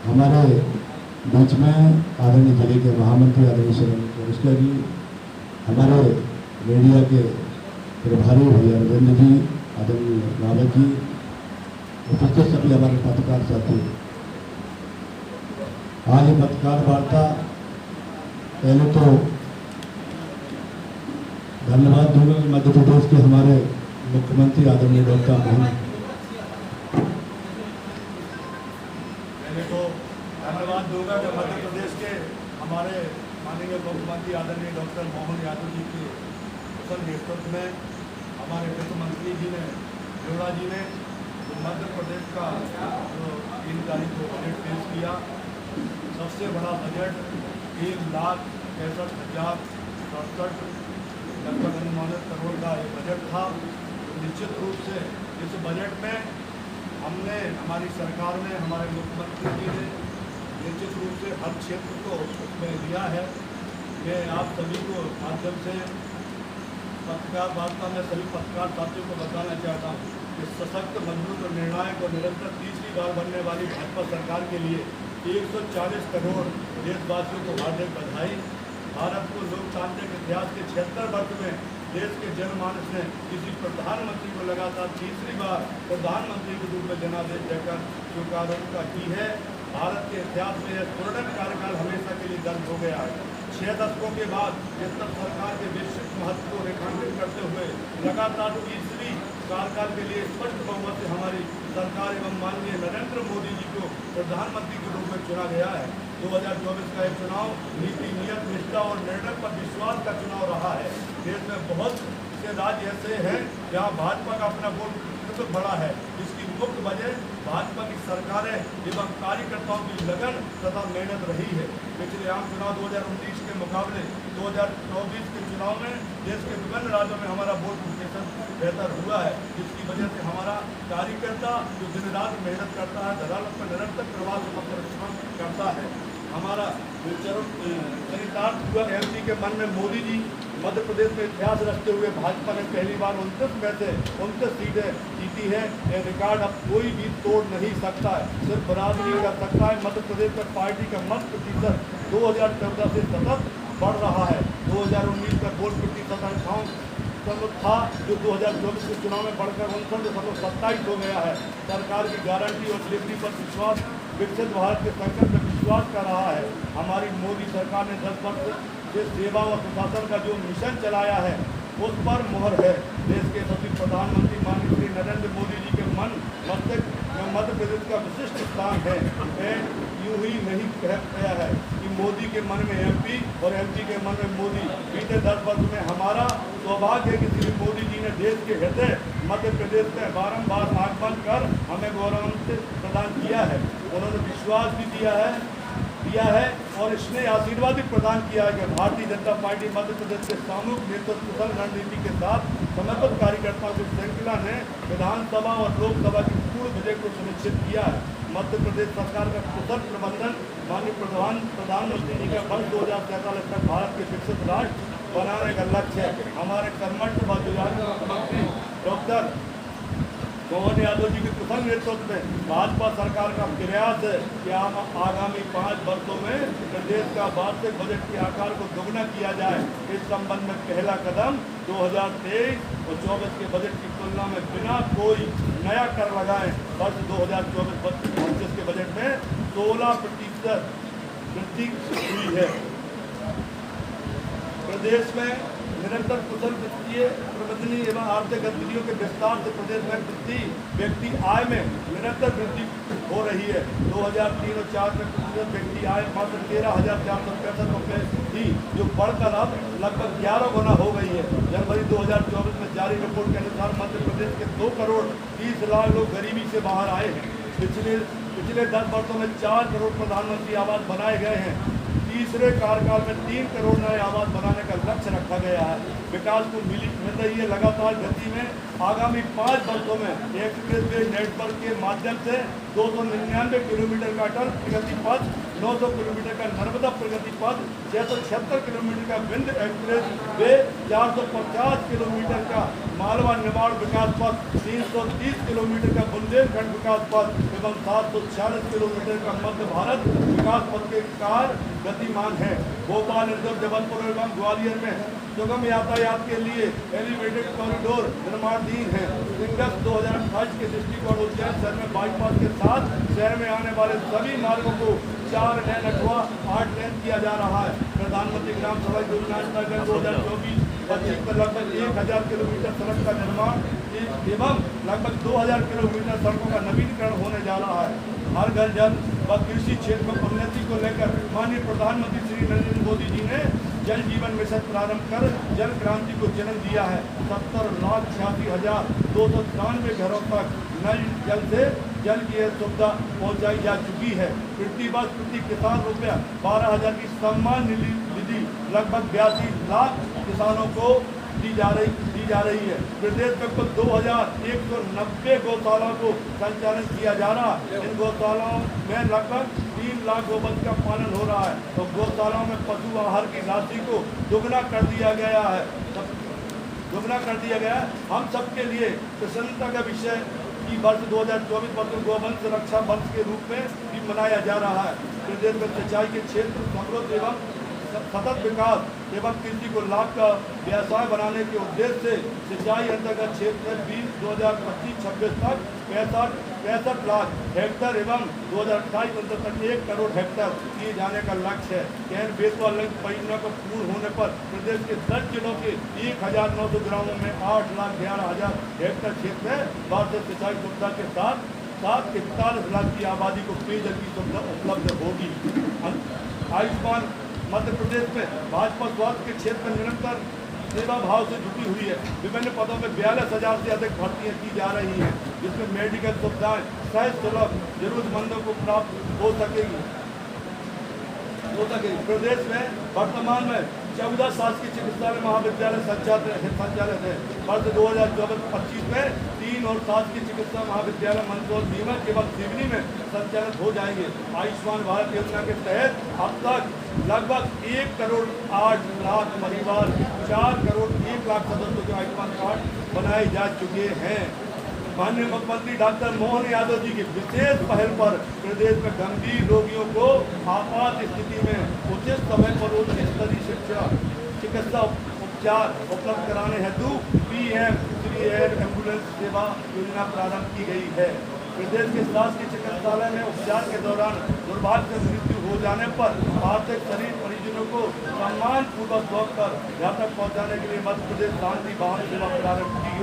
हमारे बीच में आदरणीय जिले के महामंत्री आदरणीय सुरेंद्र कनिष्का जी, हमारे मीडिया के प्रभारी भैया रविंद्र जी, आदरणीय रावत जी, उपस्थित सभी हमारे पत्रकार साथी। आज पत्रकार वार्ता पहले तो धन्यवाद दूंगा मध्य प्रदेश के हमारे मुख्यमंत्री आदरणीय डॉक्टर मोहन धन्यवाद दूंगा कि मध्य प्रदेश के हमारे माननीय मुख्यमंत्री आदरणीय डॉक्टर मोहन यादव जी के कुशल नेतृत्व में हमारे वित्त मंत्री जी ने देवड़ा जी ने मध्य प्रदेश का जो 3 तारीख को बजट पेश किया। सबसे बड़ा बजट 1,65,67 लगभग अनुमानित करोड़ का ये बजट था। निश्चित रूप से इस बजट में हमने, हमारी सरकार ने, हमारे मुख्यमंत्री जी ने निश्चित रूप से हर क्षेत्र को उसमें लिया है। मैं आप सभी को माध्यम से पत्रकार वार्ता में सभी पत्रकार साथियों को बताना चाहता हूँ कि सशक्त, मजबूत और निर्णायक और निरंतर तीसरी बार बनने वाली भाजपा सरकार के लिए 140 करोड़ देशवासियों को हार्दिक बधाई। भारत को लोकतांत्रिक इतिहास के 76 वर्ष में देश के जनमानस ने किसी प्रधानमंत्री को लगातार तीसरी बार प्रधानमंत्री के रूप में जनादेश देकर स्वीकारोक्ता की है। भारत के इतिहास में यह स्वर्णिम कार्यकाल हमेशा के लिए दर्ज हो गया है। 6 दशकों के बाद केंद्र सरकार के वैश्विक महत्व को रेखांकित करते हुए लगातार तीसरी कार्यकाल के लिए स्पष्ट बहुमत से हमारी सरकार एवं माननीय नरेंद्र मोदी जी को प्रधानमंत्री के रूप में चुना गया है। 2024 का यह चुनाव नीति, नियत, निष्ठा और निर्णय पर विश्वास का चुनाव रहा है। देश में बहुत से राज्य ऐसे हैं जहां भाजपा का अपना वोट प्रतिशत बढ़ा है, जिसकी मुख्य वजह भाजपा की सरकारें एवं कार्यकर्ताओं की लगन तथा मेहनत रही है। पिछले आम चुनाव 2019 के मुकाबले 2024 के चुनाव में देश के विभिन्न राज्यों में हमारा वोट प्रतिशत बेहतर हुआ है, जिसकी वजह से हमारा कार्यकर्ता जो दिन रात मेहनत करता है, अदालत में निरंतर प्रवास परिश्रम करता है। हमारा चरितार्थ हुआ एमपी के मन में मोदी जी मध्य प्रदेश में इतिहास रचते हुए भाजपा ने पहली बार 29 में से 29 सीटें जीती है। यह रिकॉर्ड अब कोई भी तोड़ नहीं सकता है, सिर्फ बराबरी कर सकता है। मध्य प्रदेश में पार्टी का मत प्रतिशत 2014 से सतत बढ़ रहा है। 2019 का वोट प्रतिशत 58 था, जो 2024 के चुनाव में बढ़कर 59.27 हो गया है। सरकार की गारंटी और डिलीवरी पर विश्वास विकसित भारत के संकल्प में विश्वास कर रहा है। हमारी मोदी सरकार ने 10 वर्ष से सेवा व सुशासन का जो मिशन चलाया है उस पर मोहर है। देश के सभी प्रधानमंत्री माननीय श्री नरेंद्र मोदी जी के मन मस्तिष्क में मध्य प्रदेश का विशिष्ट स्थान है। यूं ही नहीं कह गया है कि मोदी के मन में एमपी और एमपी के मन में मोदी। बीते 10 वर्ष में हमारा सौभाग्य है कि श्री मोदी जी ने देश के हृदय मध्य प्रदेश में बारंबार आगमन कर हमें गौरवान्वित प्रदान किया है। उन्होंने विश्वास भी दिया है और इसने आशीर्वाद भी प्रदान किया है कि भारतीय जनता पार्टी मध्य प्रदेश के सामूहिक नेतृत्व कुशल रणनीति के साथ समर्पित कार्यकर्ताओं की श्रृंखला ने विधानसभा और लोकसभा की पूर्ण विजय को सुनिश्चित किया है। मध्य प्रदेश सरकार का कुशल प्रबंधन माननीय प्रधानमंत्री जी का वर्ष 2047 तक भारत के विकसित राष्ट्र बनाने का लक्ष्य है। हमारे कर्मठ मुख्यमंत्री डॉक्टर मोहन यादव जी के कुशल नेतृत्व में भाजपा सरकार का प्रयास है कि आगामी 5 वर्षों में प्रदेश का वार्षिक बजट के आकार को दोगुना किया जाए। इस संबंध में पहला कदम 2023 और 24 के बजट की तुलना में बिना कोई नया कर लगाए वर्ष 2024-25 के बजट में 16% वृद्धि हुई है। प्रदेश में निरंतर कुशल वित्तीय प्रबंधनीय एवं आर्थिक गतिविधियों के विस्तार से प्रदेश में प्रति व्यक्ति आय में निरंतर वृद्धि हो रही है। 2003 और 2004 में प्रतिशत व्यक्ति आय मात्र 13,465 रुपये थी, जो बढ़कर अब लगभग 11 गुना हो गई है। जनवरी 2024 में जारी रिपोर्ट के अनुसार मध्य प्रदेश के 2 करोड़ 30 लाख लोग गरीबी से बाहर आए हैं। पिछले 10 वर्षों में 4 करोड़ प्रधानमंत्री आवास बनाए गए हैं। तीसरे कार्यकाल में 3 करोड़ नए आवास बनाने का लक्ष्य रखा गया है। विकास को मिल रही है लगातार गति में। आगामी 5 वर्षों में एक्सप्रेस वे नेटवर्क के माध्यम से 299 किलोमीटर का अटल प्रगति पथ, 900 किलोमीटर का नर्मदा प्रगति पथ, 676 किलोमीटर का विंध्य एक्सप्रेस वे, 450 किलोमीटर का मालवा निमाड़ विकास पथ, 330 किलोमीटर का बुंदेलखंड विकास पथ एवं 746 किलोमीटर का मध्य भारत विकास पथ के कार्य गतिमान है। भोपाल, इंदौर, जबलपुर एवं ग्वालियर में सुगम यातायात के लिए एलिवेटेड कॉरिडोर निर्माणाधीन है। अगस्त 2028 के दृष्टिकोण उज्जैन शहर में बाईपास के साथ शहर में आने वाले सभी मार्गों को 4 लेन अथवा 8 लेन किया जा रहा है। प्रधानमंत्री ग्राम सड़क योजना अंतर्गत 2024-25 में लगभग 1000 किलोमीटर सड़क का निर्माण एवं लगभग 2000 किलोमीटर सड़कों का नवीनीकरण होने जा रहा है। हर घर जल व कृषि क्षेत्र में उन्नति को लेकर माननीय प्रधानमंत्री श्री नरेंद्र मोदी जी ने जल जीवन मिशन प्रारंभ कर जल क्रांति को जन्म दिया है। 70,86,293 घरों तक नल जल से जल की यह सुविधा पहुंचाई जा चुकी है। प्रतिवर्ष प्रति किसान रुपया 12,000 की सम्मान निधि लगभग 82 लाख किसानों को दी जा रही है। प्रदेश में कुल 2,190 गौशालाओं को संचालित किया जा रहा है। इन गौशालाओं में लगभग 3 लाख गोवंश का पालन हो रहा है। तो गौशालाओं में पशु आहार की राशि को दुगना कर दिया गया है। हम सबके लिए प्रसन्नता का विषय कि वर्ष 2024 वर्ष गोवंश रक्षा वर्ष के रूप में भी मनाया जा रहा है। प्रदेश में सिंचाई के क्षेत्र समृद्ध एवं सतत विकास एवं कृषि को लाभ का व्यवसाय बनाने के उद्देश्य से सिंचाई अंतर्गत क्षेत्र में 2025-26 तक 65 लाख हेक्टेयर एवं 2028-29 तक 1 करोड़ हेक्टेयर किए जाने का लक्ष्य है। कैन बेतवा लिंक परियोजना को पूर्ण होने पर प्रदेश के 10 जिलों के 1900 ग्रामों में 8,11,000 हेक्टेयर क्षेत्र में बाढ़ से सिंचाई सुविधा के साथ 41 लाख की आबादी को पेयजल की सुविधा उपलब्ध होगी। आयुष्मान मध्य प्रदेश में भाजपा स्वास्थ्य के क्षेत्र में निरंतर सेवा भाव से जुटी हुई है। विभिन्न पदों में 42,000 से अधिक भर्तियां की जा रही हैं, जिसमें मेडिकल सुविधाएं सहज सुलभ जरूरतमंदों को प्राप्त हो सकेगी। प्रदेश में वर्तमान में 14 शासकीय चिकित्सालय महाविद्यालय संचालित है। वर्ष 2024-25 में 3 और शासकीय चिकित्सा महाविद्यालय मंदसौर, नीमच एवं सिवनी में संचालित हो जाएंगे। आयुष्मान भारत योजना के तहत अब तक लगभग 1 करोड़ 8 लाख परिवार 4 करोड़ 1 लाख सदस्यों के आयुष्मान कार्ड बनाए जा चुके हैं। माननीय मुख्यमंत्री डॉक्टर मोहन यादव जी की विशेष पहल पर प्रदेश में गंभीर रोगियों को आपात स्थिति में उचित समय पर उच्च स्तरीय चिकित्सा उपचार उपलब्ध कराने हेतु PM श्री एयर एम्बुलेंस सेवा योजना प्रारंभ की गई है। प्रदेश के शासकीय चिकित्सालय में उपचार के दौरान दुर्भाग्य से मृत्यु हो जाने पर आर्थिक शरीर परिजनों को सम्मान पूर्वक लौट कर यहाँ तक पहुँचाने के लिए मध्य प्रदेश शांति वाहन सेवा प्रारंभ की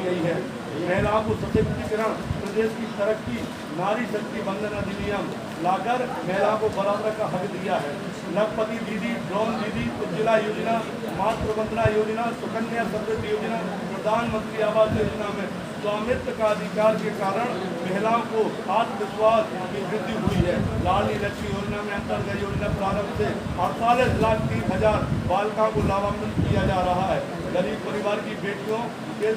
गई है। महिलाओं को सशक्तिकरण, प्रदेश की तरक्की, नारी शक्ति बंधन अधिनियम लाकर महिलाओं को बराबर का हक दिया है। लखपति दीदी, ड्रोन दीदी, उज्ज्वला योजना, मातृ वंदना योजना, सुकन्या समृद्धि योजना, प्रधानमंत्री आवास योजना में स्वामित्व का अधिकार के कारण महिलाओं को आत्मविश्वास की वृद्धि हुई है। लाडली लक्ष्मी योजना में अंतर्गत योजना प्रारंभ से 48,03,000 बालिकाओं को लाभान्वित किया जा रहा है। गरीब परिवार की बेटियों के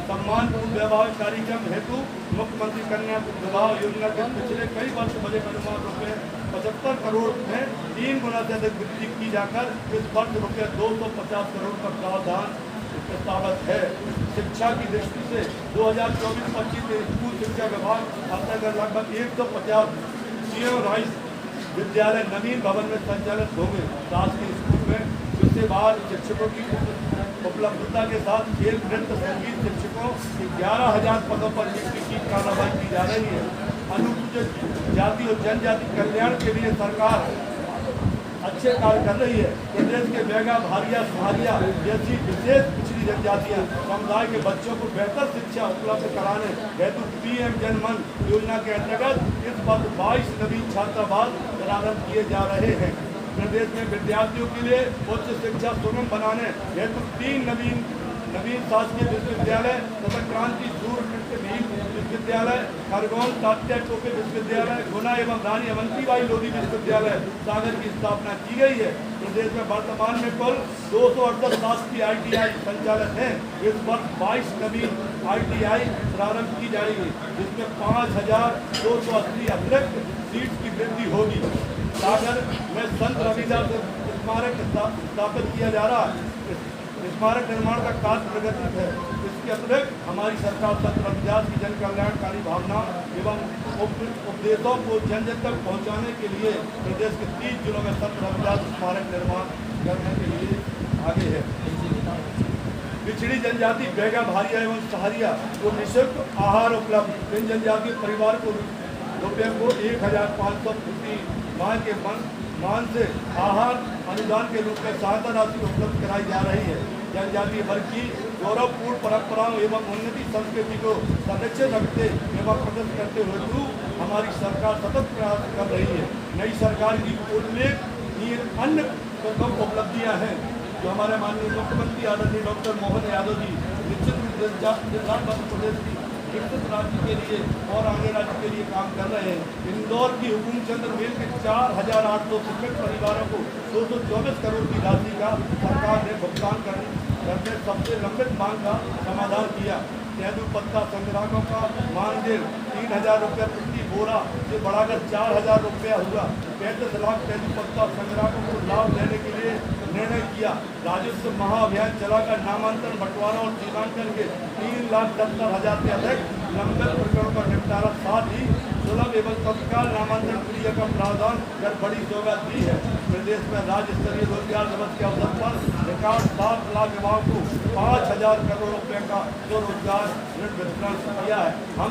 सम्मानपूर्ण वैवाहिक कार्यक्रम हेतु मुख्यमंत्री कन्या विवाह योजना के पिछले कई वर्ष बजट अनुमान रुपये 75 करोड़ में 3 गुना से अधिक वृद्धि की जाकर इस वर्ष रुपये 250 करोड़ का प्रावधान प्रस्तावित है। शिक्षा की दृष्टि से 2024-25 में स्कूल शिक्षा विभाग अंतर्गत लगभग 150 CM राइस विद्यालय नवीन भवन में संचालित होंगे। शासकीय स्कूल में विषय वार शिक्षकों की उपलब्धता के साथ खेल, नृत्य, संगीत शिक्षकों 11,000 पदों पर नियुक्ति की कार्रवाई की जा रही है। अनुसूचित जाति और जनजाति कल्याण के लिए सरकार अच्छे कार्य कर रही है। प्रदेश के बैगा, भारिया, सहारिया जैसी विशेष पिछड़ी जनजातियाँ समुदाय के बच्चों को बेहतर शिक्षा उपलब्ध कराने हेतु PM जन मन योजना के अंतर्गत इस वर्ष 22 नवीन छात्रावास प्रारंभ किए जा रहे हैं। प्रदेश में विद्यार्थियों के लिए उच्च शिक्षा सुगम बनाने हेतु 3 नवीन नवीन शासकीय विश्वविद्यालय तथा क्रांति सूर्य नृत्य भीम विश्वविद्यालय, खरगोन तात्या टोपे विश्वविद्यालय, गुना एवं रानी अवंतीबाई लोधी विश्वविद्यालय सागर की स्थापना की गई है। प्रदेश में वर्तमान में कुल 268 शासकीय ITI संचालित हैं। इस वर्ष 22 नवीन ITI प्रारंभ की जाएगी, जिसमें 5280 अतिरिक्त सीट की वृद्धि होगी। सागर में संत रविदास स्मारक स्थापित किया जा रहा है। स्मारक निर्माण का कार्य प्रगति है। इसके अतिरिक्त हमारी सरकार संत रविदास की जन कल्याणकारी भावना एवं उपदेशों को जन जन तक पहुँचाने के लिए प्रदेश के 30 जिलों में संत रविदास स्मारक निर्माण करने के लिए आगे है। पिछड़ी जनजाति बैगा भारिया एवं सहारिया को निःशुल्क आहार उपलब्ध। इन जनजातीय परिवार को रुपये को 1500 प्रति माह के मान से आहार अनुदान के रूप में सहायता राशि उपलब्ध कराई जा रही है। जनजातीय वर्ग की गौरवपूर्ण परंपराओं एवं उन्नति संस्कृति को संरक्षित रखते एवं प्रदर्शित करते हुए हमारी सरकार सतत प्रयास कर रही है। नई सरकार की उल्लेखनीय अन्य प्रमुख उपलब्धियां हैं जो हमारे माननीय मुख्यमंत्री आदरणीय डॉक्टर मोहन यादव जी निश्चित मध्य प्रदेश की विकसित राज्य के लिए और आगे राज्य के लिए काम कर रहे हैं। इंदौर की हुकुमचंद मेल के 4800 शिक्षक परिवारों को 224 करोड़ की राशि का सरकार ने भुगतान करने सबसे लंबित मांग का समाधान किया। तेंदू पत्ता संग्राहकों का मानदेय 3000 रुपये प्रति बोरा से बढ़ाकर 4000 रुपया हुआ। 35 लाख तेंदू पत्ता संग्राहकों को लाभ देने के लिए निर्णय किया। राजस्व महाअभियान चलाकर नामांतरण, बंटवारा और सीमांकन के 3,70,000 से अधिक लंबित प्रकरणों का निपटारा, साथ ही सुलभ एवं तत्काल नामांतरण क्रिया का प्रावधान कर बड़ी सौगात दी है। प्रदेश में राज्य स्तरीय रोजगार दिवस के अवसर पर रिकॉर्ड 7 लाख युवाओं को 5000 करोड़ रुपए का स्वरोजगार ऋण वितरण किया है। हम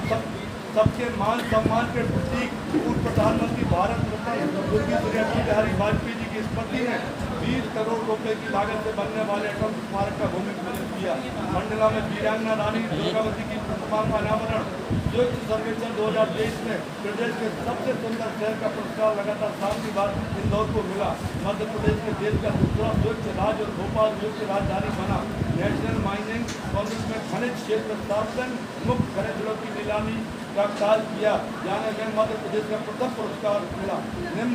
सबके मान सम्मान के प्रतीक पूर्व प्रधानमंत्री भारत रत्न स्वर्गीय श्री अटल बिहारी वाजपेयी जी की स्मृति में 20 करोड़ रुपए की लागत से बनने वाले अटल स्मारक का भूमि पूजन किया। मंडला में वीरांगना रानी दुर्गावती की प्रतिमा का अनावरण। स्वच्छ सर्वेक्षण 2023 में प्रदेश के सबसे सुंदर शहर का पुरस्कार लगातार 7वीं बार इंदौर को मिला। मध्य प्रदेश के देश का दूसरा स्वच्छ राज्य और भोपाल स्वच्छ राजधानी बना। नेशनल माइनिंग काउंसिल में खनिज क्षेत्र सार्वजनिक मुक्त खनिजों की नीलामी का कार्य किया जाने में मध्य प्रदेश का प्रथम पुरस्कार मिला। निम्न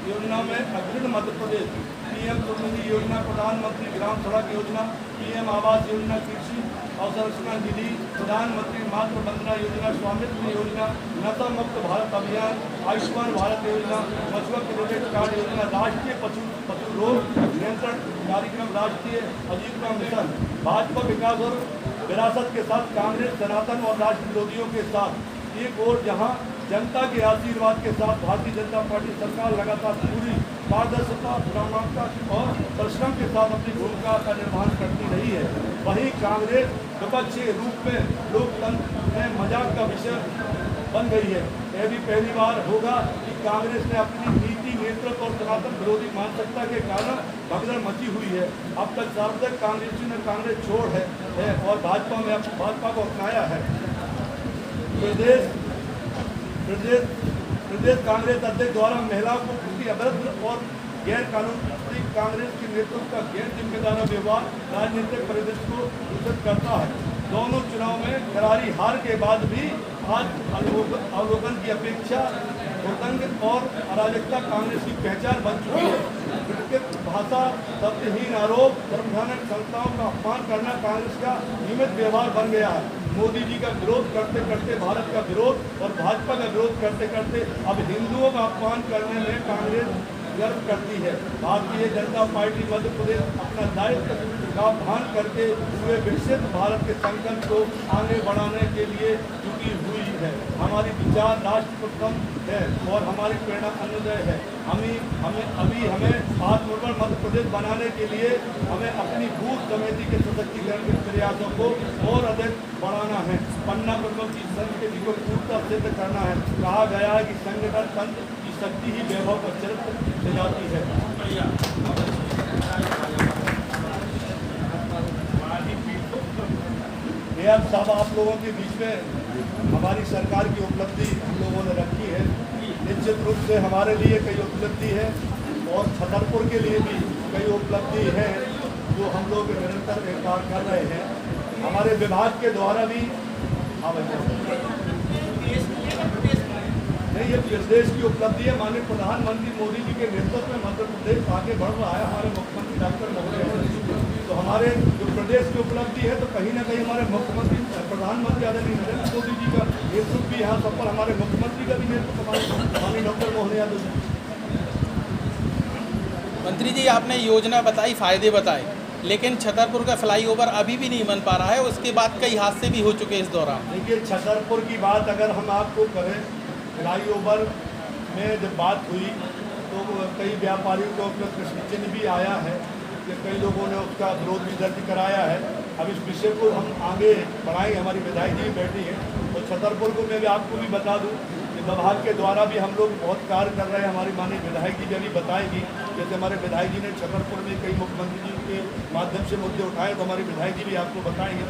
योजना में अग्रणी मध्य प्रदेश PM स्वनिधि योजना, प्रधानमंत्री ग्राम सड़क योजना, PM आवास योजना, कृषि अवसंरचना निधि, प्रधानमंत्री मातृ वंदना योजना, स्वामित्व योजना, नशा मुक्त भारत अभियान, आयुष्मान भारत योजना, मछुआ क्रेडिट कार्ड योजना, राष्ट्रीय पशु रोग नियंत्रण कार्यक्रम, राष्ट्रीय आजीविका मिशन। भाजपा विकास और विरासत के साथ कांग्रेस सनातन और राष्ट्र विरोधियों के साथ एक और जहां जनता के आशीर्वाद के साथ भारतीय जनता पार्टी सरकार लगातार पूरी पारदर्शिता, प्रामाणिकता और परिश्रम के साथ अपनी भूमिका का निर्वहन करती रही है, वहीं कांग्रेस विपक्षी रूप में लोकतंत्र में मजाक का विषय बन गई है। यह भी पहली बार होगा कि कांग्रेस ने अपनी नीति, नेतृत्व और सनातन विरोधी मानसिकता के कारण भगदड़ मची हुई है। अब तक सार्वजनिक कांग्रेसियों ने कांग्रेस छोड़ है और भाजपा को अपनाया है। प्रदेश कांग्रेस अध्यक्ष द्वारा महिलाओं को प्रति अभद्र और गैर कानूनी कांग्रेस के नेतृत्व का गैर जिम्मेदार व्यवहार राजनीतिक परिदृश्य को दूषित करता है। दोनों चुनाव में करारी हार के बाद भी आज अवलोकन की अपेक्षा हुड़दंग और अराजकता कांग्रेस की पहचान बन चुकी है। विकृत भाषा, शब्दहीन आरोप, संवैधानिक संस्थाओं का अपमान करना कांग्रेस का नियमित व्यवहार बन गया है। मोदी जी का विरोध करते करते भारत का विरोध और भाजपा का विरोध करते करते अब हिंदुओं का अपमान करने में कांग्रेस गर्व करती है। भारतीय जनता पार्टी मध्य प्रदेश अपना दायित्व का भान करते हुए विकसित भारत के संकल्प को आगे बढ़ाने के लिए जुटी हुई है। हमारी विचार राष्ट्र प्रथम है और हमारी प्रेरणा अन्योदय है। हमें आत्मनिर्भर मध्य प्रदेश बनाने के लिए हमें अपनी बूथ समिति के सशक्तिकरण के प्रयासों को और अधिक बढ़ाना है। पन्ना प्रमुख की संस्कृति को पूर्णतः सिद्ध करना है। कहा गया है कि संगठन तंत्र की शक्ति ही वैभव का चरित्र सजाती है। अब सब आप लोगों के बीच में हमारी सरकार की उपलब्धि हम लोगों ने रखी है। निश्चित रूप से हमारे लिए कई उपलब्धि है और छतरपुर के लिए भी कई उपलब्धि है। जो हम लोग निरंतर कार्य कर रहे हैं, हमारे विभाग के द्वारा भी नहीं, ये प्रदेश की उपलब्धि है। माननीय प्रधानमंत्री मोदी जी के नेतृत्व में मध्य प्रदेश आगे बढ़ रहा है। हमारे मुख्यमंत्री डॉक्टर महोदय, तो हमारे जो प्रदेश की उपलब्धि है, तो कहीं ना कहीं हमारे मुख्यमंत्री प्रधानमंत्री आदरणीय नरेंद्र मोदी जी का नेतृत्व भी यहाँ सब पर, हमारे मुख्यमंत्री का भी नेतृत्व माननीय डॉक्टर महोदय यादव जी। मंत्री जी, आपने योजना बताई, फायदे बताए, लेकिन छतरपुर का फ्लाईओवर अभी भी नहीं बन पा रहा है। उसके बाद कई हादसे भी हो चुके हैं इस दौरान। देखिए, छतरपुर की बात अगर हम आपको करें, फ्लाईओवर में जब बात हुई तो कई व्यापारियों को अपना प्रश्न चिन्ह भी आया है कि कई लोगों ने उसका विरोध भी दर्ज कराया है। अब इस विषय को हम आगे बढ़ाएंगे। हमारी विधायक जी बैठी हैं, और छतरपुर को मैं भी आपको भी बता दूं कि विभाग के द्वारा भी हम लोग बहुत कार्य कर रहे हैं। हमारी माननीय विधायक जी भी अभी बताएगी। जैसे हमारे विधायक जी ने छतरपुर में कई मुख्यमंत्री जी के माध्यम से मुद्दे उठाए, तो हमारी विधायक जी भी आपको बताएंगे।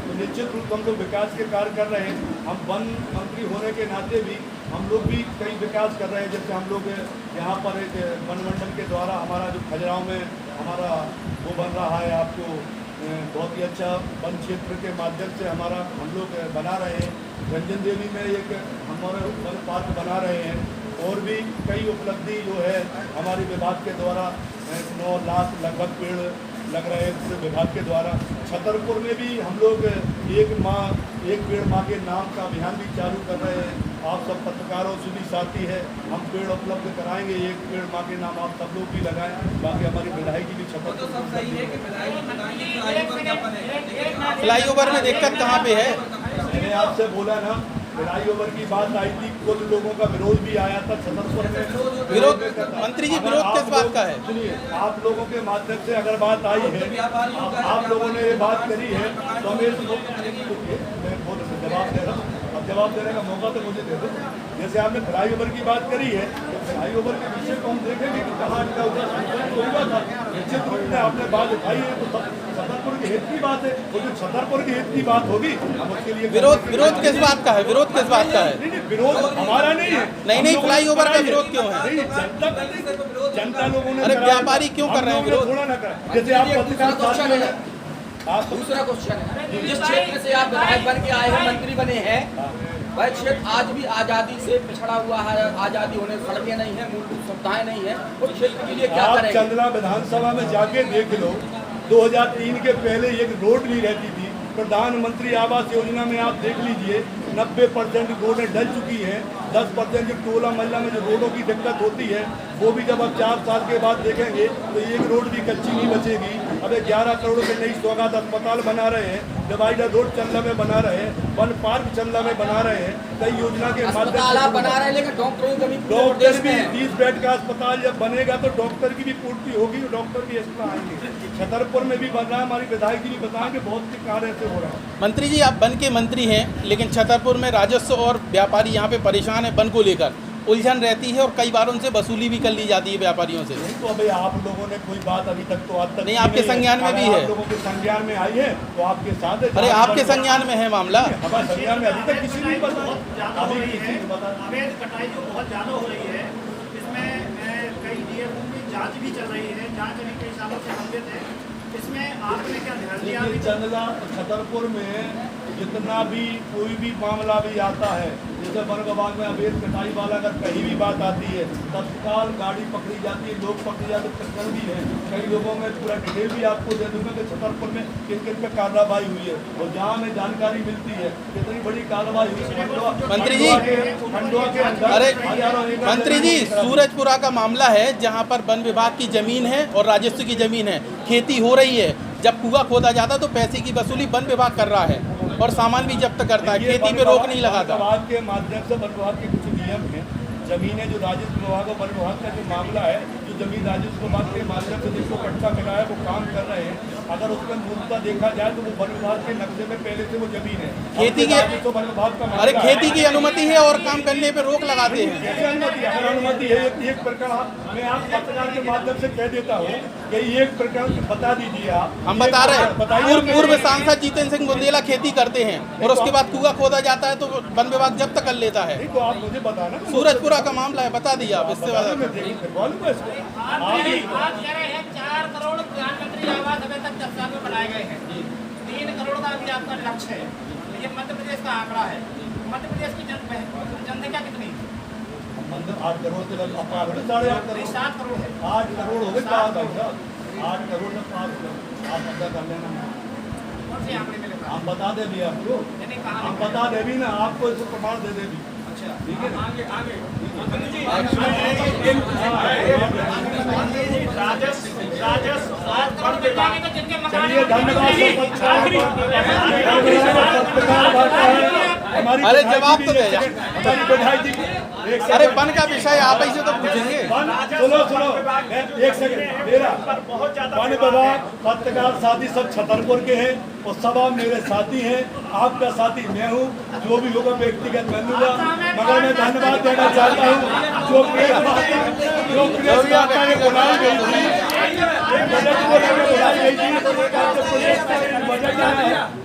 तो निश्चित रूप से हम लोग विकास के कार्य कर रहे हैं। हम वन मंत्री होने के नाते भी हम लोग भी कई विकास कर रहे हैं। जैसे हम लोग यहाँ पर एक वन मंडल के द्वारा हमारा जो खजुराहो में हमारा वो बन रहा है, आपको बहुत ही अच्छा वन क्षेत्र के माध्यम से हमारा हम लोग बना रहे हैं। रंजन देवी में एक हमारे वन पार्क बना रहे हैं, और भी कई उपलब्धि जो है हमारे विभाग के द्वारा 9 लाख लगभग पेड़ लग रहे हैं विभाग के द्वारा। छतरपुर में भी हम लोग एक पेड़ माँ के नाम का अभियान भी चालू कर रहे हैं। आप सब पत्रकारों से भी साथी है, हम पेड़ उपलब्ध कराएंगे। एक पेड़ माँ के नाम आप सब लोग भी लगाएं। बाकी हमारी विधायक जी भी छतरपुर फ्लाईओवर में दिक्कत कहाँ पे है? मैंने आपसे बोला ना, फ्लाईओवर की बात आई थी, कुछ लोगों का विरोध भी आया था छतरपुर में। विरोध, मंत्री जी, विरोध किस बात का है? सुनिए, आप लोगों के माध्यम से अगर बात आई है, आप लोगों ने ये बात करी है, तो हमें जवाब दे रहा हूँ। अब जवाब देने का मौका तो मुझे दे दो। जैसे आपने फ्लाईओवर की बात करी है, तो फ्लाईओवर के विषय को हम देखेंगे कि कहाँ क्या हुआ था। निश्चित रूप से आपने बात उठाई है, तो छतरपुर की हित की बात है। वो जो छतरपुर की हित की बात होगी, हम उसके लिए विरोध किस बात का है? विरोध किस बात का है? नहीं, विरोध हमारा नहीं है। नहीं, फ्लाईओवर का विरोध क्यों है? जनता लोगों ने, अरे व्यापारी क्यों कर रहे हैं विरोध? थोड़ा ना कर। जैसे आप पत्रकार साथी हैं, आप दूसरा क्वेश्चन है, जिस क्षेत्र से आप विधायक बन के आए हैं, मंत्री बने हैं, वह क्षेत्र आज भी आज़ादी से पिछड़ा हुआ है। आज़ादी होने, सड़कें नहीं है, मूलभूत सुविधाएं नहीं है। उस क्षेत्र के लिए क्या आप करेंगे? चंदना विधानसभा में जाके देख लो, 2003 के पहले एक रोड नहीं रहती थी। प्रधानमंत्री आवास योजना में आप देख लीजिए, 90% रोडें डल चुकी हैं। 10% जो टोला मोहल्ला में जो रोडों की दिक्कत होती है, वो भी जब आप 4 साल के बाद देखेंगे तो एक रोड भी कच्ची नहीं बचेगी। अब 11 करोड़ के नई सौगात अस्पताल बना रहे हैं, डिवाइडर रोड चंदला में बना रहे हैं, वन पार्क चंदला में बना रहे हैं। कई योजना के माध्यम से बना रहे हैं, लेकिन डॉक्टरों की कमी। डॉक्टर भी 30 बेड का अस्पताल जब बनेगा तो डॉक्टर की भी पूर्ति होगी, डॉक्टर भी एक्स्ट्रा आएंगे। छतरपुर में भी बन रहा है, हमारी विधायक जी भी बताएंगे, बहुत से कार्य ऐसे हो रहे हैं। मंत्री जी, आप वन के मंत्री हैं, लेकिन छतरपुर में राजस्व और व्यापारी यहाँ पे परेशान है। वन को लेकर उलझन रहती है, और कई बार उनसे वसूली भी कर ली जाती है व्यापारियों से। तो अभी आप लोगों ने कोई बात अभी तक तो आज तक नहीं, आपके संज्ञान में भी है। आप लोगों के संज्ञान में आई है तो आपके साथ है। अरे आपके संज्ञान में है मामला? हमारे संज्ञान में अभी तक किसी नहीं पता। अवैध कटाई जो बहुत ज़्यादा हो रही है, इसमें कई डीएफओ की जांच भी चल रही है। जांच अभी कई सालों से लंबित है। इसमें आपने क्या ध्यान दिया? चंदला छतरपुर में जितना भी कोई भी मामला भी आता है, जैसे वन विभाग में अवैध कटाई वाला अगर कहीं भी बात आती है, तत्काल गाड़ी पकड़ी जाती है, लोग पकड़े जाते प्रकरण भी है। कई लोगों में पूरा डिटेल भी आपको दे दूंगा कि छतरपुर में किन किन पर कार्रवाई हुई है, और जहाँ हमें जानकारी मिलती है कितनी बड़ी कार्रवाई हुई है। मंत्री जी, अरे मंत्री जी, सूरजपुरा का मामला है जहाँ पर वन विभाग की जमीन है और राजस्व की जमीन है, खेती हो रही है। जब कुआं खोदा जाता तो पैसे की वसूली वन विभाग कर रहा है और सामान भी जब्त करता है, खेती पे रोक नहीं लगाता। विभाग के माध्यम से वन विभाग के कुछ नियम हैं। जमीनें जो राजस्व विभाग और वन विभाग का जो मामला है, जो जमीन राजस्व विभाग के माध्यम से जिसको पट्टा मिला है वो काम कर रहे हैं। अगर उसका मूलता देखा जाए तो वो वन विभाग के नक्शे में पहले से वो जमीन है। खेती की तो वन विभाग का अरे खेती की अनुमति है और काम करने पे रोक लगाते हैं। कैसे अनुमति? अगर अनुमति है, एक प्रकरण मैं आप पत्रकार के माध्यम से कह देता हूँ कि एक प्रकरण बता दीजिए आप। हम बता रहे हैं, पूर्व सांसद जितेंद्र सिंह बुंदेला खेती करते हैं और उसके बाद कुआं खोदा जाता है तो वन विभाग जब्त कर लेता है। तो आप मुझे बताना, सूरजपुरा का मामला है, बता दिया आप। इससे मैं आज कह रहे हैं 4 करोड़ प्रधानमंत्री आवास अभी तक 10 साल में बनाए गए हैं। 3 करोड़ का अभी आपका लक्ष्य है। ये मध्य प्रदेश का आंकड़ा है। मध्य प्रदेश की जनसंख्या कितनी है? 8 करोड़ से लगभग 8.5 करोड़ 7 करोड़ है। 8 करोड़ हो गए 8 करोड़ से 5 करोड़ आप पता कर लेना। कौन से आंकड़े मिले? हम बता दे भी आपको, हम बता दे भी ना, आपको इसको प्रमाण दे दे भी। अच्छा ठीक है ना? आगे चलिए धन्यवाद। अरे जवाब तो दे यार। हमारी बधाई जी की अरे वन का विषय आप ऐसे तो पूछेंगे। सुनो एक सेकंड मेरा वन विभाग पत्रकार साथी सब छतरपुर के हैं और सब आप मेरे साथी हैं। आपका साथी मैं हूँ, जो भी होगा व्यक्तिगत मैं लूँगा, मगर मैं धन्यवाद देना चाहता हूँ जो प्रेस वार्ता में बुलाई गई थी, बजट को लेकर बुलाई गई थी। बजट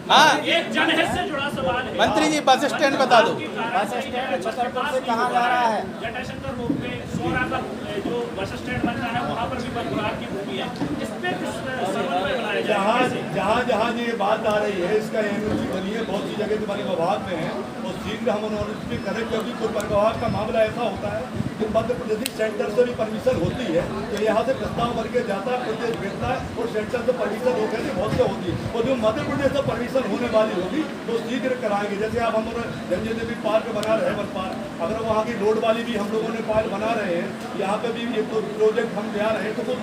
हाँ एक जनहित से जुड़ा सवाल है। मंत्री जी बस स्टैंड बता दो। बस स्टैंड छतरपुर से कहाँ जा रहा है? जटाशंकर रोड में सोरा का जो बस स्टैंड बन रहा है वहाँ पर भी वन विभाग की भूमि है। इस पे समन्वय बनाया जाए। जहाँ ये बात आ रही है, इसका एनओसी बनी है, बहुत सी जगह वन विभाग में है और शीघ्र हम एनओसी करें, क्योंकि कोई वन विभाग का मामला ऐसा होता है कि मध्य प्रदेश सेंटर से भी परमिशन होती है, तो यहाँ से प्रस्ताव बन के जाता है, प्रदेश भेजता है और सेंटर से परमिशन होकर के बहुत से होती है। और जो मध्य प्रदेश से परमिशन होने वाली होगी तो शीघ्र कराएंगे। जैसे आप हम जंजय देवी पार्क बना रहे हैं, वन पार्क, अगर वहाँ की रोड वाली भी हम लोगों ने पार्क बना रहे हैं, यहाँ पे भी एक तो प्रोजेक्ट हम ले आ रहे हैं, तो वो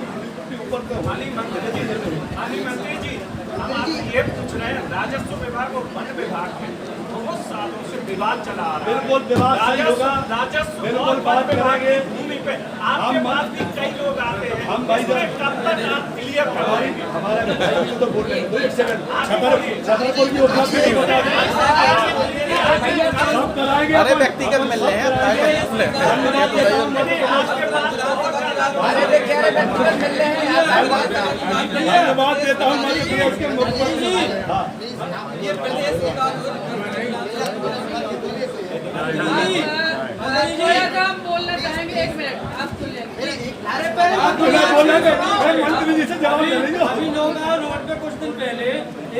ऊपर से मंत्री जी हम आपसे ये पूछ रहे हैं, राजस्व विभाग और वन विभाग में बहुत सालों से विवाद चला आ रहा है। बिल्कुल विवाद सही होगा, राजस्व बिल्कुल बात करेंगे। भूमि पे आपके पास भी कई लोग आते हैं, हम भाई कब तक आप क्लियर करवाएंगे? हमारे भाई भी तो बोल रहे हैं, एक सेकंड छतरपुर की उपलब्धि नहीं बता सब कराएंगे। अरे व्यक्तिगत मिल रहे हैं धन्यवाद देता हूँ मध्य प्रदेश के मुख्यमंत्री। हम बोलना चाहेंगे, 1 मिनट आप सुन लें। मंत्री जी से जवाब दे रही अभी नौगांव रोड पे कुछ दिन पहले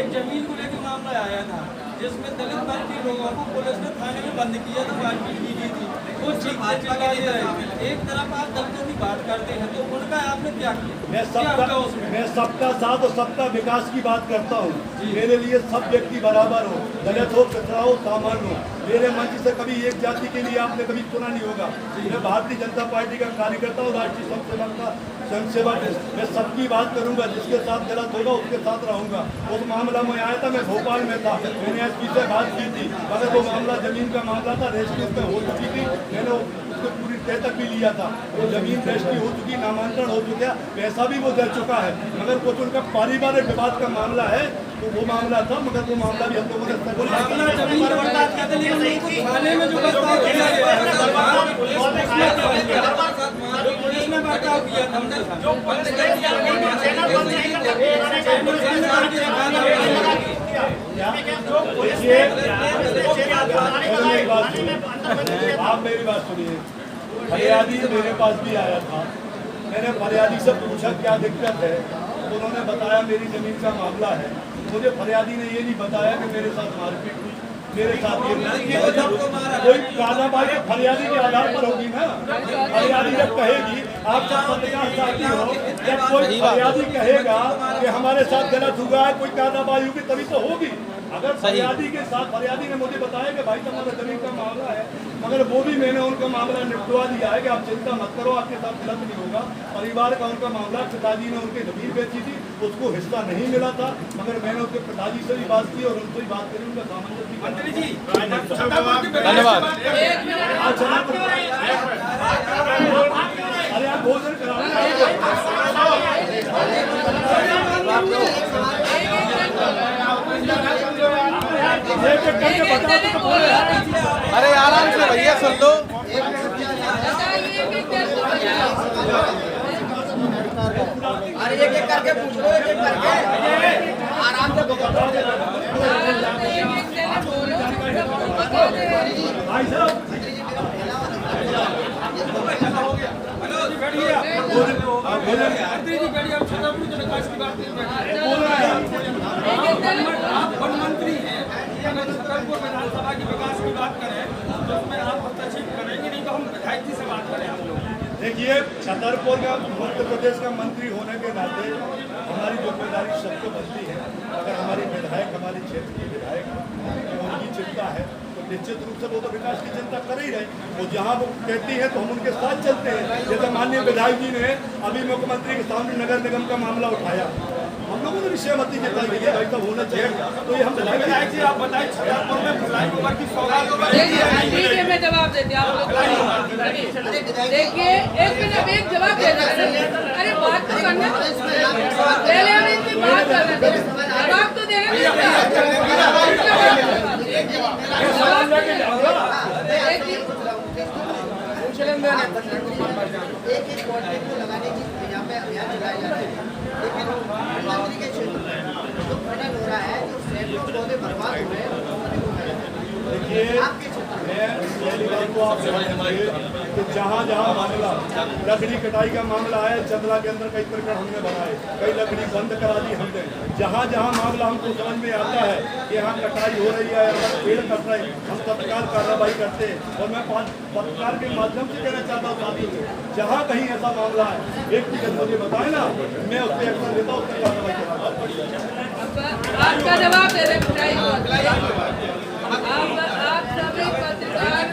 एक जमीन को लेकर मामला आया था, जिसमें दलित वर्ग के लोगों को पुलिस ने थाने में बंद किया था, मारपीट की गई थी। कुछ चिल्ला दे रहे थे। एक तरफ आप दलितों की बात करते हैं, तो उनका आपने क्या किया? मैं सबका साथ और सबका विकास की बात करता हूँ। मेरे लिए सब व्यक्ति बराबर हो, दलित हो, पिछड़ा हो, सामान्य हो। मेरे मंच से कभी एक जाति के लिए आपने कभी सुना नहीं होगा। मैं भारतीय जनता पार्टी का कार्यकर्ता हूँ, राष्ट्रीय स्वयंसेवक का स्वयंसेवक। मैं सबकी बात करूंगा, जिसके साथ गलत होगा उसके साथ रहूंगा। उस मामला में आया था, मैं भोपाल में था, मैंने एसपी से बात की थी, अगर वो मामला जमीन का मामला था, रजिस्ट्री पे हो चुकी थी, मैंने उसको पूरी तय तक भी लिया था। वो जमीन रजिस्ट्री हो चुकी, नामांकन हो चुका, पैसा भी वो दे चुका है। मगर कुछ उनका पारिवारिक विवाद का मामला है, तो वो मामला था, मगर वो मामला भी हम लोगों ने थाने में जो बर्ताव किया गया है, पुलिस ने बर्ताव किया था उनके साथ। आप मेरी बात सुनिए। फरियादी मेरे पास भी आया था, मैंने फरियादी से पूछा क्या दिक्कत है, उन्होंने बताया मेरी जमीन का मामला है। मुझे फरियादी ने ये नहीं बताया कि मेरे साथ मारपीट हुई, मेरे साथ ये कोई कार्रवाई फरियादी के आधार पर होगी ना। फरियादी जब कहेगी, आप सब पत्रकार साथी हो, जब कोई फरियादी कहेगा कि हमारे साथ गलत हुआ है, कोई कार्रवाई होगी तभी तो होगी। अगर फरियादी के साथ फरियादी ने मुझे बताया कि भाई तुम्हारा जमीन का मामला है, मगर वो भी मैंने उनका मामला निपटवा दिया है कि आप चिंता मत करो, आपके साथ गलत नहीं होगा। परिवार का उनका मामला, पिताजी ने उनकी जमीन बेची थी, उसको हिस्सा नहीं मिला था, मगर मैंने उसके पिताजी से भी बात की और उनसे भी बात करी, उनका सामंजस्य। मंत्री जी धन्यवाद। अरे आप भोजन कराओ। अरे आराम से भैया सुन लो। अरे एक करके पूछ लो, एक करके आराम से भाई साहब मंत्री जी बैठिए, आप छतरपुर के विकास की बात नहीं बैठिए। आप वन मंत्री हैं, अगर छतरपुर विधानसभा की विकास की बात करें तो उसमें आप हस्तक्षेप करेंगे, नहीं तो हम विधायक जी से बात करें हम लोग। देखिए, छतरपुर का मध्य प्रदेश का मंत्री होने के नाते हमारी जिम्मेदारी सबको बनती है। अगर हमारी विधायक, हमारे क्षेत्र की विधायक उनकी चिंता है तो निश्चित रूप से वो तो विकास की चिंता कर ही रहे। वो जहाँ वो कहती है तो हम उनके साथ चलते हैं। जैसे माननीय विधायक जी ने अभी मुख्यमंत्री के सामने नगर निगम का मामला उठाया, हम लोगों ने भी सहमति जताई है भाई साहब होना चाहिए। तो ये हम विधायक जी आप बताएं, छतरपुर में फ्लाईओवर की सौगात ठीक है, मैं जवाब देती हूँ आप लोग। देखिए, एक मिनट, एक जवाब दे रहे हैं। अरे बात तो करना, पहले हम इनकी बात कर रहे थे, जवाब तो देना। एक पौधे को लगाने की यहाँ पे अभियान चलाया जाता है, लेकिन मंत्री के क्षेत्र में जो खनन हो रहा है, जो सैकड़ों पौधे बर्बाद हो रहे हैं, देखिए, मैं पहली बात तो आप समझिए कि जहाँ जहाँ मामला लकड़ी कटाई का मामला है, चंदला के अंदर कई प्रकरण हमने बनाए, कई लकड़ी बंद करा दी हमने। जहाँ जहाँ मामला हमको समझ में आता है कि यहाँ कटाई हो रही है, पेड़ कट रहे, हम तत्काल कार्रवाई करते हैं। और मैं पत्रकार के माध्यम से कहना चाहता हूँ साथियों को, जहाँ कहीं ऐसा मामला है, एक टिकट मुझे बताए ना, मैं उससे एक्शन लेता हूँ, उसकी कार्रवाई कराता। आपका जवाब दे रहे आप सभी पत्रकार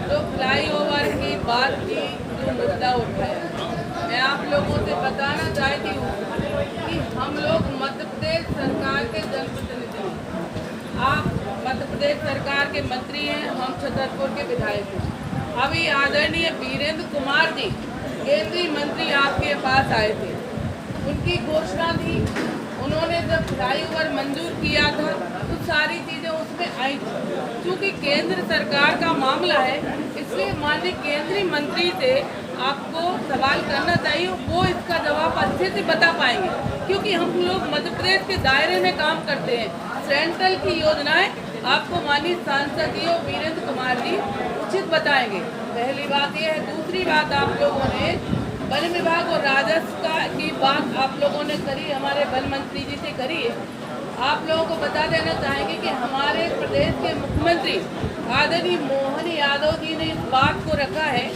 तो फ्लाईओवर की बात की जो मुद्दा उठाया, मैं आप लोगों से बताना चाहती हूँ कि हम लोग मध्य प्रदेश सरकार के जनप्रतिनिधि हैं। आप मध्य प्रदेश सरकार के मंत्री हैं, हम छतरपुर के विधायक हैं। अभी आदरणीय वीरेंद्र कुमार जी केंद्रीय मंत्री आपके पास आए थे, उनकी घोषणा थी, उन्होंने जब फ्लाईओवर मंजूर किया था तो सारी चीज़ें उसमें आई थी। क्योंकि केंद्र सरकार का मामला है, इसलिए माननीय केंद्रीय मंत्री से आपको सवाल करना चाहिए, वो इसका जवाब अच्छे से बता पाएंगे। क्योंकि हम लोग मध्य प्रदेश के दायरे में काम करते हैं, सेंट्रल की योजनाएं आपको माननीय सांसद जी और वीरेंद्र कुमार जी उचित बताएंगे। पहली बात यह है। दूसरी बात, आप लोगों ने वन विभाग और राजस्व की बात आप लोगों ने करी, हमारे वन मंत्री जी से करी है। आप लोगों को बता देना चाहेंगे कि हमारे प्रदेश के मुख्यमंत्री आदरणीय मोहन यादव जी ने इस बात को रखा है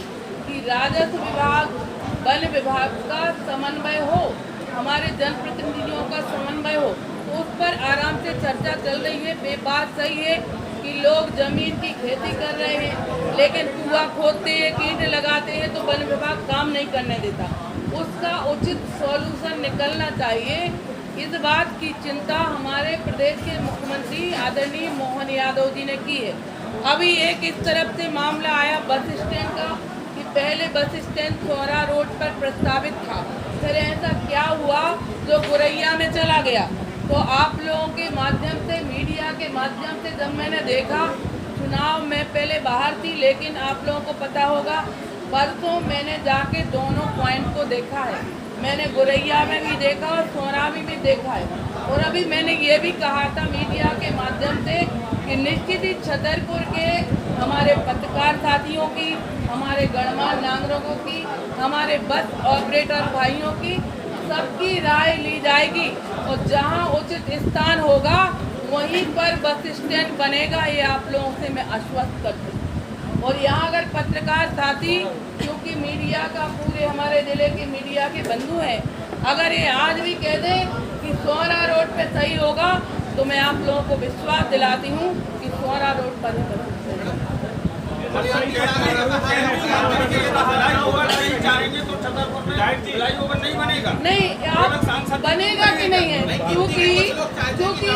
कि राजस्व विभाग, वन विभाग का समन्वय हो, हमारे जनप्रतिनिधियों का समन्वय हो। तो उस पर आराम से चर्चा चल रही है। वे बात सही है कि लोग जमीन की खेती कर रहे हैं, लेकिन कुआं खोदते हैं, कीट लगाते हैं तो वन विभाग काम नहीं करने देता। उसका उचित सॉल्यूशन निकलना चाहिए। इस बात की चिंता हमारे प्रदेश के मुख्यमंत्री आदरणीय मोहन यादव जी ने की है। अभी एक इस तरफ से मामला आया बस स्टैंड का कि पहले बस स्टैंड सोहरा रोड पर प्रस्तावित था, फिर ऐसा क्या हुआ जो गुरैया में चला गया। तो आप लोगों के माध्यम से, मीडिया के माध्यम से जब मैंने देखा, चुनाव में पहले बाहर थी, लेकिन आप लोगों को पता होगा परसों मैंने जाके दोनों पॉइंट को देखा है। मैंने गुरैया में भी देखा और सोहरा में भी देखा है। और अभी मैंने ये भी कहा था मीडिया के माध्यम से कि निश्चित ही छतरपुर के हमारे पत्रकार साथियों की, हमारे गणमान्य नागरिकों की, हमारे बस ऑपरेटर भाइयों की, सबकी राय ली जाएगी और जहां उचित स्थान होगा वहीं पर बस स्टैंड बनेगा। ये आप लोगों से मैं आश्वस्त करती हूँ। और यहाँ अगर पत्रकार साथी, क्योंकि मीडिया का पूरे हमारे ज़िले के मीडिया के बंधु हैं, अगर ये आज भी कह दें कि सोहरा रोड पे सही होगा तो मैं आप लोगों को विश्वास दिलाती हूँ कि सोहरा रोड पर ही बस नहीं, आप बनेगा कि नहीं है। क्योंकि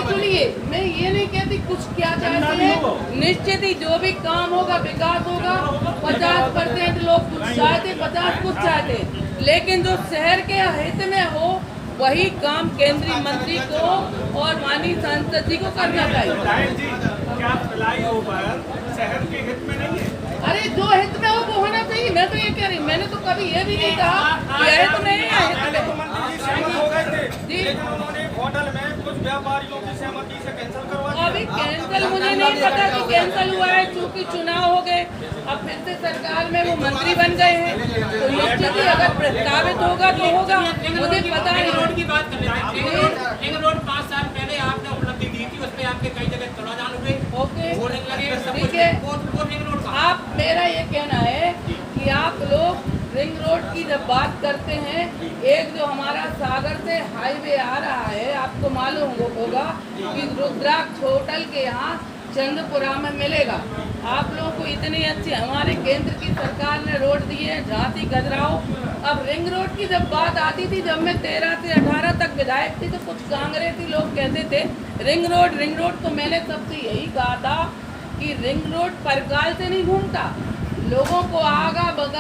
सुनिए, मैं ये नहीं कहती कुछ क्या चाहते हैं, निश्चित ही जो भी काम होगा, विकास होगा, 50% लोग कुछ चाहते, 50 कुछ चाहते, लेकिन जो शहर के हित में हो वही काम केंद्रीय मंत्री को और माननीय सांसद जी को करना चाहिए। क्या फ्लाईओवर शहर के हित में नहीं है? अरे जो हित में हो वो होना चाहिए। मैं तो ये कह रही, मैंने तो कभी ये भी नहीं कहा कि हित में नहीं है। हित में मंत्री जी सहमत हो गए थे, लेकिन उन्होंने होटल में कुछ व्यापारियों की सहमति से कैंसिल करवा दिया। अभी कैंसिल मुझे नहीं पता कि कैंसिल हुआ है, चूंकि चुनाव हो गए। अब फिर से सरकार में वो मंत्री बन गए हैं, तो निश्चित ही अगर प्रस्तावित होगा तो होगा। मुझे पता रिंग नहीं। रोड की बात कर रहे हैं। रिंग रोड 5 साल पहले आपने उपलब्धि दी थी, उसमें आपके कई जगह तोड़ाजान हुए, ओके, होर्डिंग लगे, सब ठीक कुछ। है। वो रिंग रोड का आप, मेरा ये कहना है कि आप लोग रिंग रोड की जब बात करते हैं, एक जो हमारा सागर से हाईवे आ रहा है, आपको मालूम होगा कि रुद्राक्ष होटल के यहाँ चंद्रपुरा में मिलेगा। आप लोगों को इतनी अच्छी हमारे केंद्र की सरकार ने रोड दी है, झांसी खजुराहो। अब रिंग रोड की जब बात आती थी, जब मैं 13 से 18 तक विधायक थी, तो कुछ कांग्रेसी लोग कहते थे रिंग रोड, तो मैंने सबसे यही कहा था कि रिंग रोड परकाल से नहीं घूमता, लोगों को आगा बगल